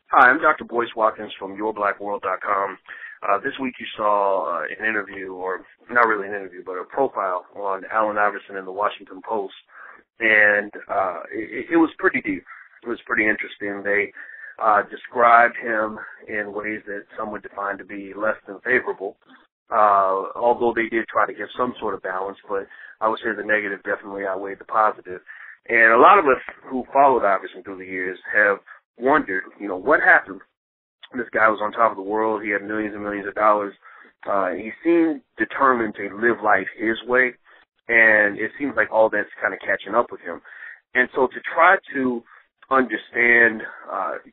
Hi, I'm Dr. Boyce Watkins from YourBlackWorld.com. This week you saw an interview, or not really an interview, but a profile on Allen Iverson in the Washington Post, and it was pretty deep. It was pretty interesting. They described him in ways that some would define to be less than favorable, although they did try to give some sort of balance, but I would say the negative definitely outweighed the positive. And a lot of us who followed Iverson through the years have wondered, what happened? This guy was on top of the world. He had millions and millions of dollars. He seemed determined to live life his way, and it seems like all that's kind of catching up with him. And so to try to understand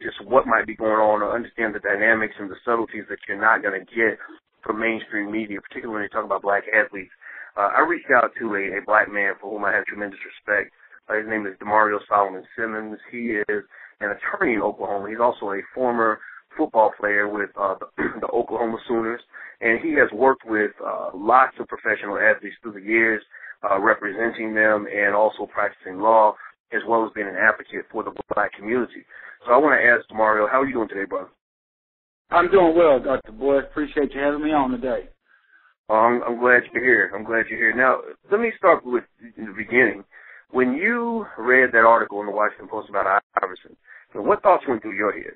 just what might be going on, or understand the dynamics and the subtleties that you're not going to get from mainstream media, particularly when they talk about black athletes, I reached out to a black man for whom I have tremendous respect. His name is Damario Solomon-Simmons. He is an attorney in Oklahoma. He's also a former football player with the Oklahoma Sooners, and he has worked with lots of professional athletes through the years, representing them and also practicing law, as well as being an advocate for the black community. So I want to ask Damario, how are you doing today, brother? I'm doing well, Dr. Boyce. Appreciate you having me on today. I'm glad you're here. I'm glad you're here. Now, let me start with the beginning. When you read that article in the Washington Post about Iverson, what thoughts went through your head?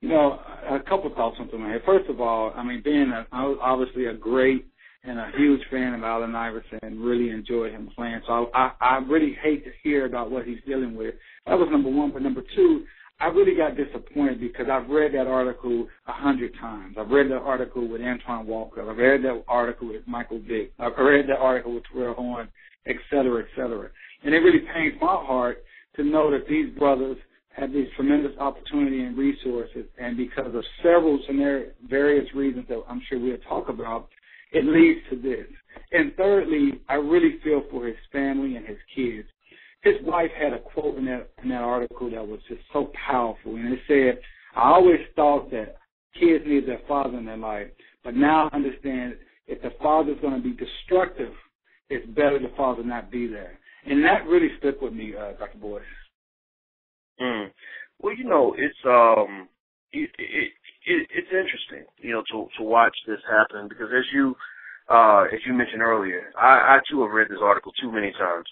A couple of thoughts went through my head. First of all, being obviously a great and a huge fan of Allen Iverson, and really enjoyed him playing. So I really hate to hear about what he's dealing with. That was number one. But number two, I really got disappointed because I've read that article 100 times. I've read that article with Antoine Walker. I've read that article with Michael Vick. I've read that article with Terrell Horn, et cetera, et cetera. And it really pains my heart to know that these brothers have these tremendous opportunity and resources, and because of several various reasons that I'm sure we'll talk about, it leads to this. And thirdly, I really feel for his family and his kids. His wife had a quote in that article that was just so powerful, and it said, "I always thought that kids need their father in their life, but now I understand if the father's going to be destructive, it's better the father not be there." And that really stuck with me, Dr. Boyce. Well, it's interesting, to watch this happen, because as you mentioned earlier, I too have read this article too many times.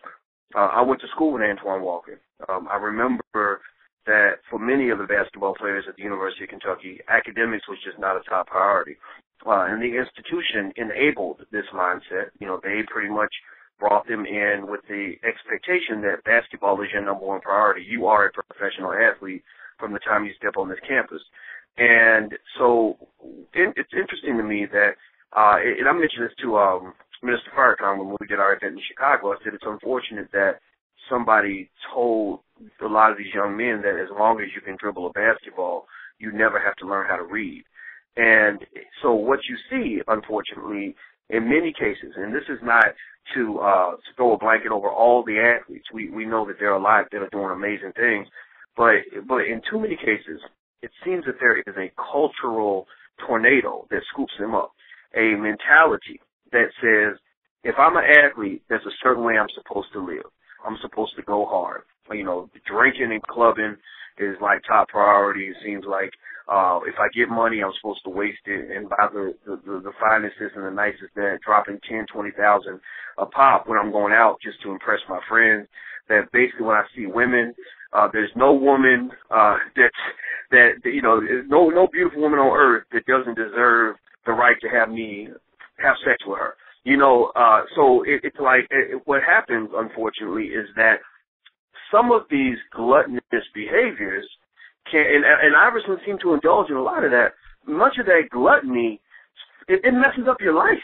I went to school with Antoine Walker. I remember that for many of the basketball players at the University of Kentucky, academics was just not a top priority. And the institution enabled this mindset. They pretty much brought them in with the expectation that basketball is your number one priority. You are a professional athlete from the time you step on this campus. And so it's interesting to me that, and I mentioned this to Minister Farrakhan when we did our event in Chicago. I said it's unfortunate that somebody told a lot of these young men that as long as you can dribble a basketball, you never have to learn how to read. And so what you see, unfortunately, in many cases, and this is not to throw a blanket over all the athletes. We know that there are a lot that are doing amazing things, but in too many cases, it seems that there is a cultural tornado that scoops them up, a mentality that says, if I'm an athlete, there's a certain way I'm supposed to live. I'm supposed to go hard. Drinking and clubbing is like top priority. It seems like if I get money, I'm supposed to waste it and buy the finest and the nicest, that dropping 10, 20,000 a pop when I'm going out just to impress my friends. That basically when I see women, there's no woman no beautiful woman on earth that doesn't deserve the right to have sex with her. So it's like what happens, unfortunately, is that some of these gluttonous behaviors and Iverson seemed to indulge in a lot of that. Much of that gluttony, it messes up your life.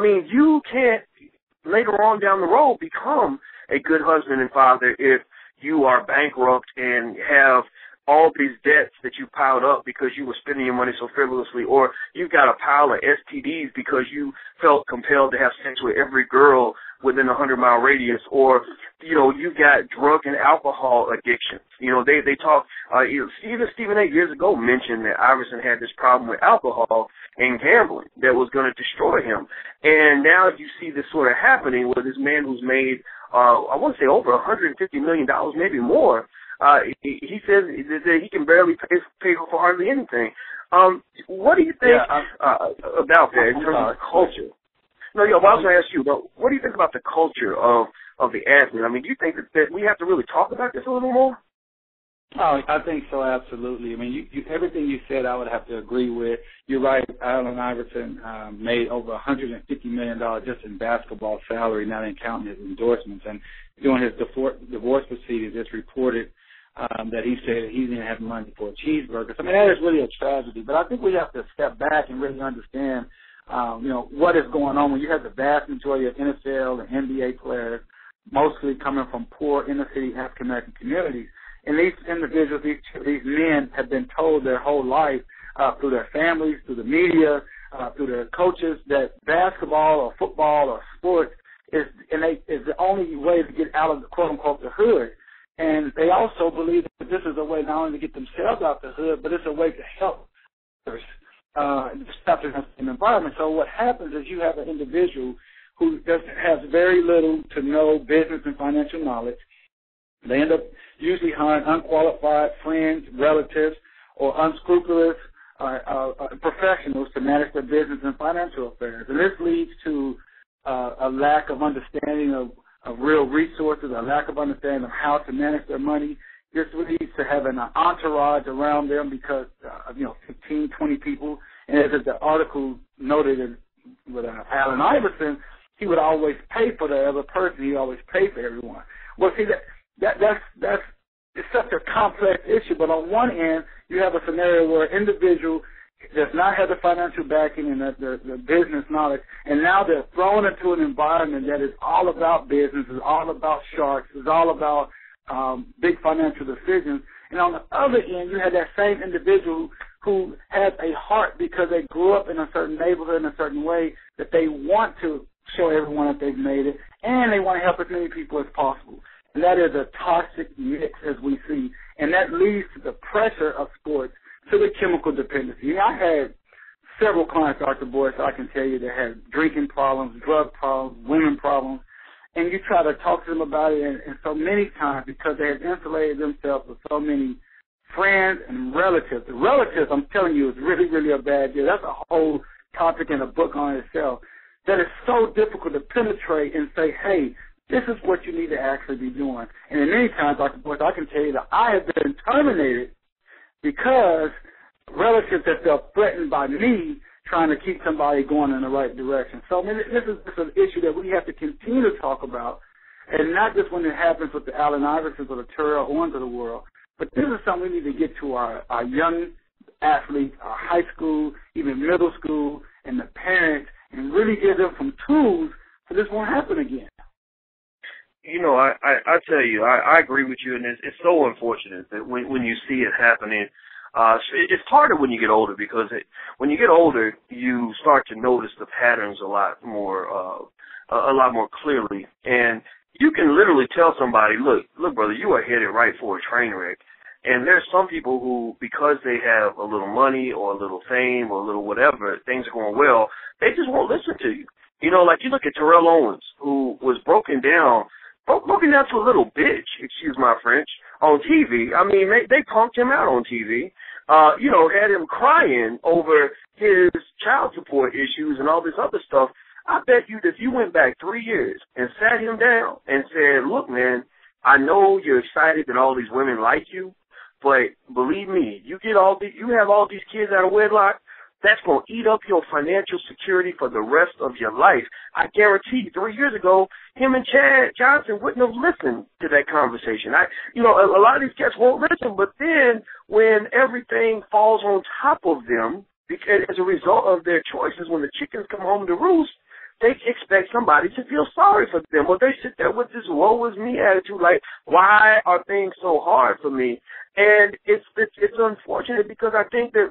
You can't later on down the road become a good husband and father if you are bankrupt and have all these debts that you piled up because you were spending your money so frivolously, or you've got a pile of STDs because you felt compelled to have sex with every girl within a 100-mile radius, or, you've got drug and alcohol addictions. They talk, even Stephen A. years ago mentioned that Iverson had this problem with alcohol and gambling that was going to destroy him. And now you see this sort of happening with this man who's made, I want to say over $150 million, maybe more, He says that he can barely pay for hardly anything. What do you think about that in terms of the culture? No, I was going to ask you, but what do you think about the culture of the athlete? I mean, do you think that we have to really talk about this a little more? Oh, I think so, absolutely. I mean, everything you said I would have to agree with. You're right. Allen Iverson made over $150 million just in basketball salary, not in counting his endorsements. And during his divorce proceedings, it's reported that he said he didn't have money for a cheeseburger. So, I mean, that is really a tragedy. But I think we have to step back and really understand, what is going on when you have the vast majority of NFL and NBA players mostly coming from poor inner-city African-American communities. And these individuals, these men have been told their whole life through their families, through the media, through their coaches, that basketball or football or sports is the only way to get out of the quote-unquote the hood. And they also believe that this is a way not only to get themselves out the hood, but it's a way to help others stop in the environment. So what happens is you have an individual who has very little to no business and financial knowledge. They end up usually hiring unqualified friends, relatives, or unscrupulous professionals to manage their business and financial affairs. And this leads to a lack of understanding of real resources, a lack of understanding of how to manage their money. This leads to having an entourage around them because, 15, 20 people. And as the article noted with Allen Iverson, he would always pay for the other person. He always paid for everyone. Well, see, that's it's such a complex issue. But on one end, you have a scenario where an individual does not have the financial backing and the business knowledge, and now they're thrown into an environment that is all about business, is all about sharks, is all about big financial decisions. And on the other end, you have that same individual who has a heart because they grew up in a certain neighborhood in a certain way that they want to show everyone that they've made it, and they want to help as many people as possible. And that is a toxic mix, as we see, and that leads to the pressure of sports to the chemical dependency. I had several clients, Dr. Boyce, I can tell you, that had drinking problems, drug problems, women problems, and you try to talk to them about it, and so many times, because they have insulated themselves with so many friends and relatives. The relatives, I'm telling you, is really, really a bad deal. That's a whole topic in a book on itself. That is so difficult to penetrate and say, hey, this is what you need to actually be doing. And in many times, Dr. Boyce, I can tell you that I have been terminated because relatives have felt threatened by me trying to keep somebody going in the right direction. So, I mean, this is an issue that we have to continue to talk about, and not just when it happens with the Allen Iversons or the Terrell Owens of the world, but this is something we need to get to our young athletes, our high school, even middle school, and the parents, and really give them some tools so this won't happen again. I tell you, I agree with you, and it's so unfortunate that when you see it happening, it's harder when you get older because when you get older, you start to notice the patterns a lot more clearly, and you can literally tell somebody, look, brother, you are headed right for a train wreck. And there's some people who, because they have a little money or a little fame or a little whatever, things are going well, they just won't listen to you. Like you look at Terrell Owens, who was broken down to a little bitch, excuse my French, on TV. I mean, they punked him out on TV, had him crying over his child support issues and all this other stuff. I bet you that if you went back 3 years and sat him down and said, look, man, I know you're excited that all these women like you, but believe me, you have all these kids out of wedlock, that's going to eat up your financial security for the rest of your life. I guarantee you, 3 years ago, him and Chad Johnson wouldn't have listened to that conversation. A lot of these cats won't listen, but then when everything falls on top of them, because as a result of their choices, when the chickens come home to roost, they expect somebody to feel sorry for them. Or they sit there with this woe is me attitude, like, why are things so hard for me? And it's unfortunate because I think that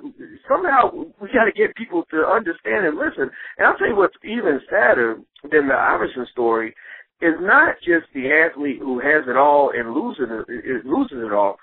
somehow we got to get people to understand and listen. And I'll tell you what's even sadder than the Iverson story is not just the athlete who has it all and loses it all.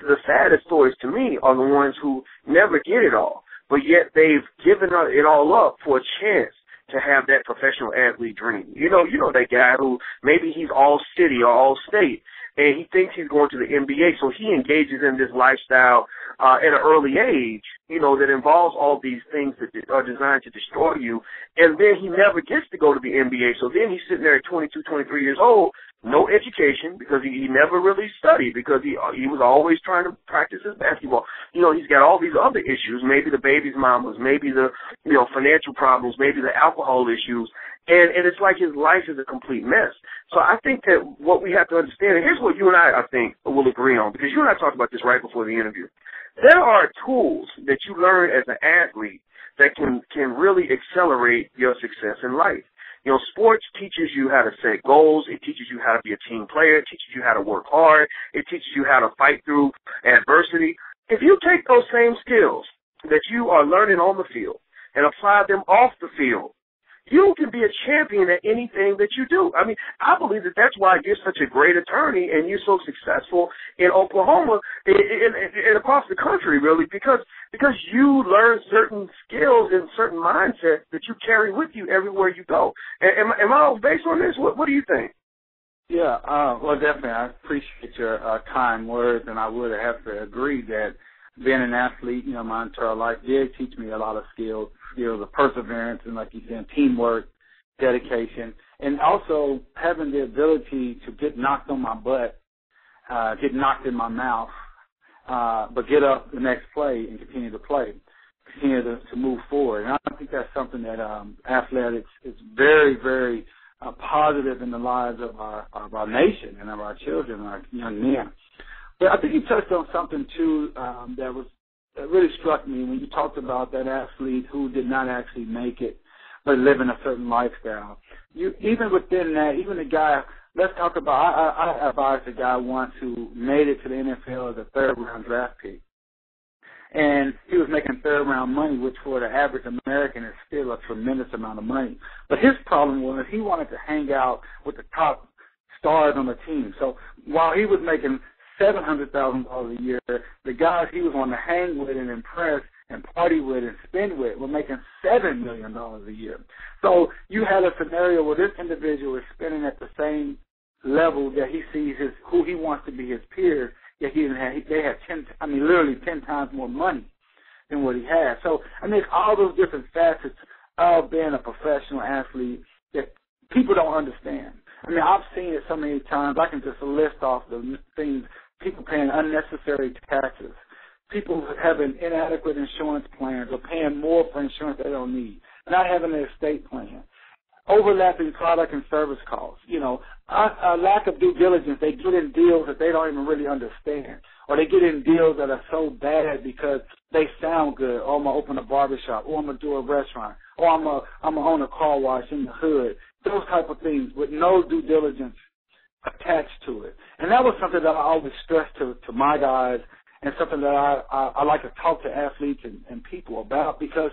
The saddest stories to me are the ones who never get it all, but yet they've given it all up for a chance to have that professional athlete dream. You know that guy who maybe he's all city or all state, and he thinks he's going to the NBA, so he engages in this lifestyle at an early age, that involves all these things that are designed to destroy you, and then he never gets to go to the NBA. So then he's sitting there at 22, 23 years old, no education, because he never really studied, because he was always trying to practice his basketball. He's got all these other issues, maybe the baby's mamas, maybe the financial problems, maybe the alcohol issues, and it's like his life is a complete mess. So I think that what we have to understand, and here's what you and I think, will agree on, because you and I talked about this right before the interview. There are tools that you learn as an athlete that can really accelerate your success in life. Sports teaches you how to set goals. It teaches you how to be a team player. It teaches you how to work hard. It teaches you how to fight through adversity. If you take those same skills that you are learning on the field and apply them off the field, you can be a champion at anything that you do. I mean, I believe that that's why you're such a great attorney and you're so successful in Oklahoma and across the country, really, because you learn certain skills and certain mindsets that you carry with you everywhere you go. Am I off base on this? What do you think? Yeah, well, definitely. I appreciate your kind words, and I would have to agree that being an athlete, my entire life did teach me a lot of skills of perseverance and, like you said, teamwork, dedication, and also having the ability to get knocked on my butt, get knocked in my mouth, but get up the next play and continue to play, continue to move forward. And I think that's something that athletics is very, very positive in the lives of our nation and of our children, our young men. But I think you touched on something, too, that really struck me when you talked about that athlete who did not actually make it but live in a certain lifestyle. Even within that, even the guy, let's talk about, I advised a guy once who made it to the NFL as a third-round draft pick. And he was making third-round money, which for the average American is still a tremendous amount of money. But his problem was he wanted to hang out with the top stars on the team. So while he was making $700,000 a year, the guys he was on to hang with and impress and party with and spend with were making $7 million a year. So you had a scenario where this individual is spending at the same level that he sees who he wants to be his peers, yet they had literally 10 times more money than what he had. So it's all those different facets of being a professional athlete that people don't understand. I've seen it so many times. I can just list off the things: people paying unnecessary taxes, people having inadequate insurance plans or paying more for insurance they don't need, not having an estate plan, overlapping product and service costs, a lack of due diligence. They get in deals that they don't even really understand, or they get in deals that are so bad because they sound good. Oh, I'm going to open a barbershop, or I'm going to do a restaurant, or I'm going to own a car wash in the hood. Those type of things with no due diligence attached to it. And that was something that I always stress to my guys, and something that I like to talk to athletes and people about, because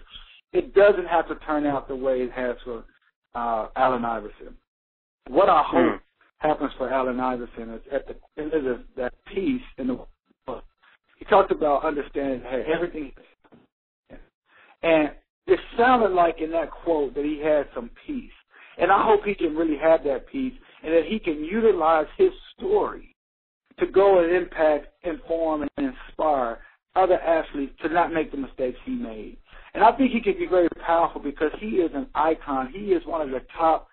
it doesn't have to turn out the way it has for Allen Iverson. What I hope happens for Allen Iverson is at the end of that piece in the book, he talked about understanding everything. And it sounded like in that quote that he had some peace. And I hope he can really have that peace, and that he can utilize his story to go and impact, inform, and inspire other athletes to not make the mistakes he made. And I think he can be very powerful because he is an icon. He is one of the top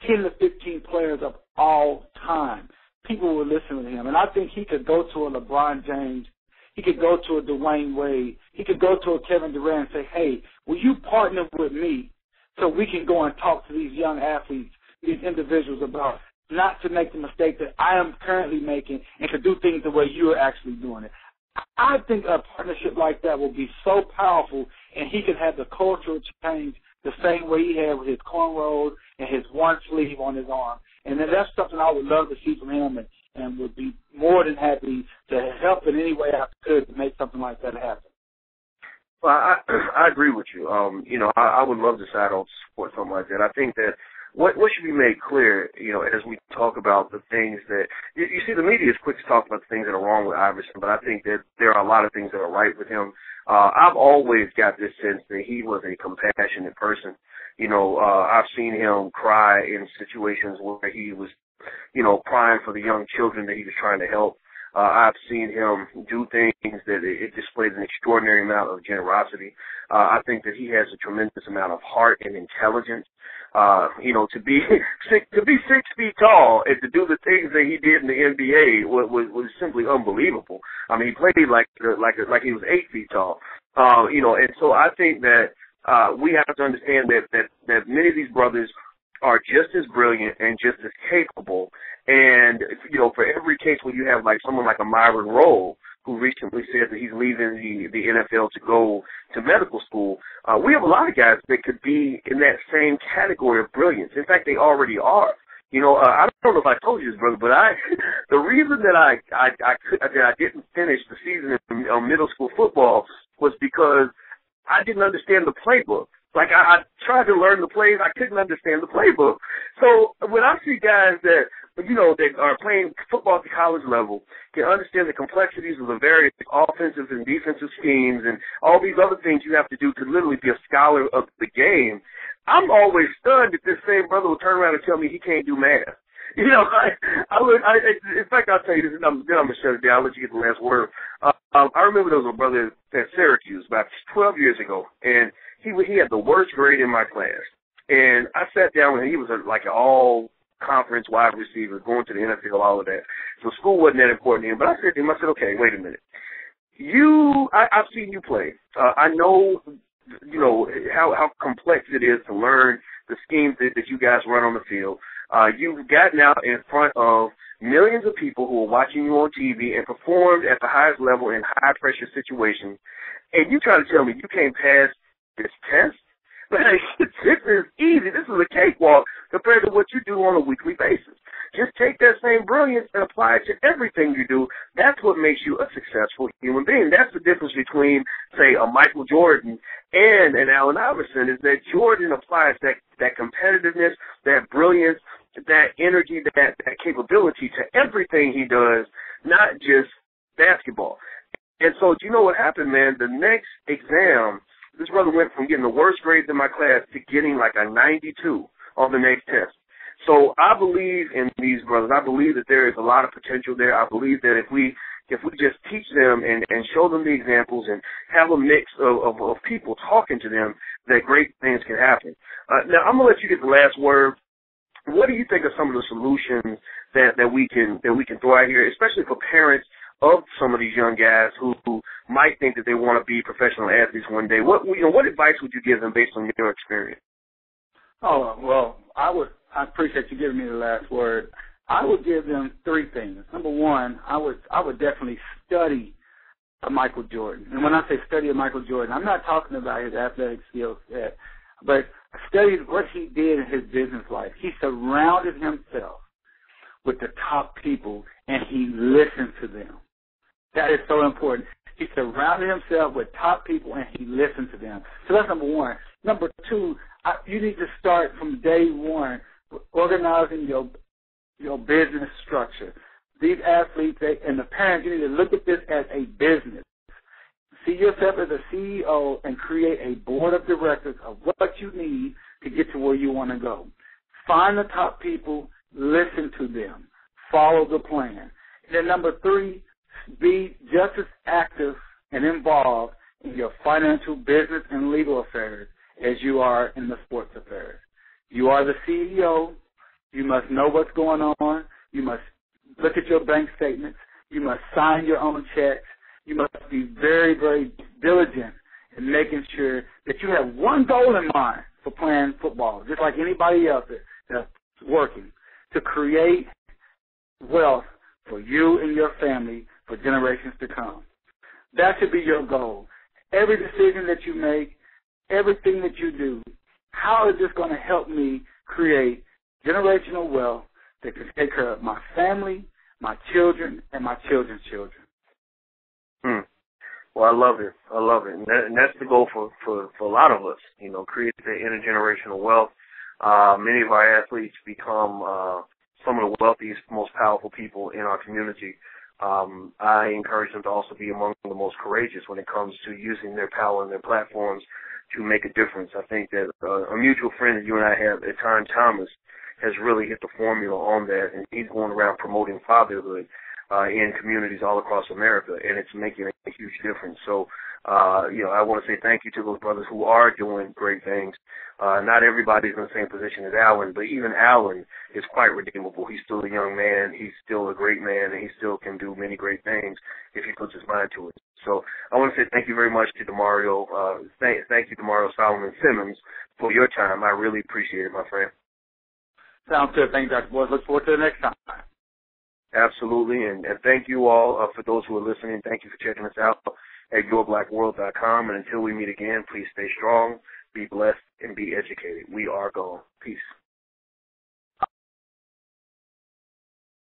10 to 15 players of all time. People will listen to him. And I think he could go to a LeBron James. He could go to a Dwayne Wade. He could go to a Kevin Durant and say, hey, will you partner with me so we can go and talk to these young athletes, these individuals, about not to make the mistake that I am currently making and to do things the way you're actually doing it. I think a partnership like that will be so powerful, and he can have the cultural change the same way he had with his cornrows and his one sleeve on his arm. And then that's something I would love to see from him, and would be more than happy to help in any way I could to make something like that happen. Well, I agree with you. I would love to side on support something like that. I think that what should be made clear, as we talk about the things that you see, the media is quick to talk about the things that are wrong with Iverson, but I think that there are a lot of things that are right with him. I've always got this sense that he was a compassionate person. I've seen him cry in situations where he was prime for the young children that he was trying to help. I've seen him do things that it displays an extraordinary amount of generosity. I think that he has a tremendous amount of heart and intelligence. To be 6 feet tall and to do the things that he did in the NBA was simply unbelievable. I mean, he played like he was 8 feet tall. And so I think that we have to understand that many of these brothers are just as brilliant and just as capable. And, for every case where you have like someone like a Myron Rolle, who recently said that he's leaving the NFL to go to medical school, we have a lot of guys that could be in that same category of brilliance. In fact, they already are. I don't know if I told you this, brother, but the reason that I didn't finish the season in middle school football was because I didn't understand the playbook. Like, I tried to learn the plays. I couldn't understand the playbook. So when I see guys that are playing football at the college level, can understand the complexities of the various offensive and defensive schemes and all these other things you have to do to literally be a scholar of the game, I'm always stunned that this same brother will turn around and tell me he can't do math. In fact, I'll tell you this, and then I'm going to shut it down. I'll let you get the last word. I remember there was a brother at Syracuse about 12 years ago, and he had the worst grade in my class. And I sat down with him. He was like an all-conference wide receiver, going to the NFL, all of that. So school wasn't that important to him. But I said to him, okay, wait a minute. I've seen you play. I know, how complex it is to learn the schemes that you guys run on the field. You've gotten out in front of millions of people who are watching you on TV and performed at the highest level in high-pressure situations. And you try to tell me you can't pass this test? Like, this is easy. This is a cakewalk compared to what you do on a weekly basis. Just take that same brilliance and apply it to everything you do. That's what makes you a successful human being. That's the difference between, say, a Michael Jordan and an Allen Iverson, is that Jordan applies that competitiveness, that brilliance, that energy, that capability to everything he does, not just basketball. And so, do you know what happened, man? The next exam, this brother went from getting the worst grades in my class to getting like a 92 on the next test. So I believe in these brothers. I believe that there is a lot of potential there. I believe that if we just teach them and show them the examples and have a mix of people talking to them, that great things can happen. Now, I'm going to let you get the last word. What do you think are some of the solutions that we can throw out here, especially for parents of some of these young guys who might think that they want to be professional athletes one day? What advice would you give them based on your experience? Oh, well, I appreciate you giving me the last word. I would give them three things. Number one, I would definitely study Michael Jordan. And when I say study Michael Jordan, I'm not talking about his athletic skill set, but study what he did in his business life. He surrounded himself with the top people, and he listened to them. That is so important. He surrounded himself with top people, and he listened to them. So that's number one. Number two, you need to start from day one organizing your business structure. These athletes and the parents, you need to look at this as a business. See yourself as a CEO and create a board of directors of what you need to get to where you want to go. Find the top people, listen to them, follow the plan. And then number three, be just as active and involved in your financial, business, and legal affairs as you are in the sports affairs. You are the CEO. You must know what's going on. You must look at your bank statements. You must sign your own checks. You must be very, very diligent in making sure that you have one goal in mind for playing football, just like anybody else that's working, to create wealth for you and your family for generations to come. That should be your goal. Every decision that you make, everything that you do, how is this going to help me create generational wealth that can take care of my family, my children, and my children's children? Well, I love it. And that's the goal for a lot of us, create the intergenerational wealth. Many of our athletes become some of the wealthiest, most powerful people in our community. I encourage them to also be among the most courageous when it comes to using their power and their platforms to make a difference. I think that a mutual friend that you and I have, Etan Thomas, has really hit the formula on that, and he's going around promoting fatherhood in communities all across America, and it's making a huge difference. So, I want to say thank you to those brothers who are doing great things. Not everybody's in the same position as Allen, but even Allen is quite redeemable. He's still a young man. He's still a great man, and he still can do many great things if he puts his mind to it. So I want to say thank you very much to Damario. Thank you, Damario Solomon-Simmons, for your time. I really appreciate it, my friend. Sounds good. Thank you, Dr. Boyce. Look forward to the next time. Absolutely, and thank you all for those who are listening. Thank you for checking us out at yourblackworld.com. And until we meet again, please stay strong, be blessed, and be educated. We are gone. Peace.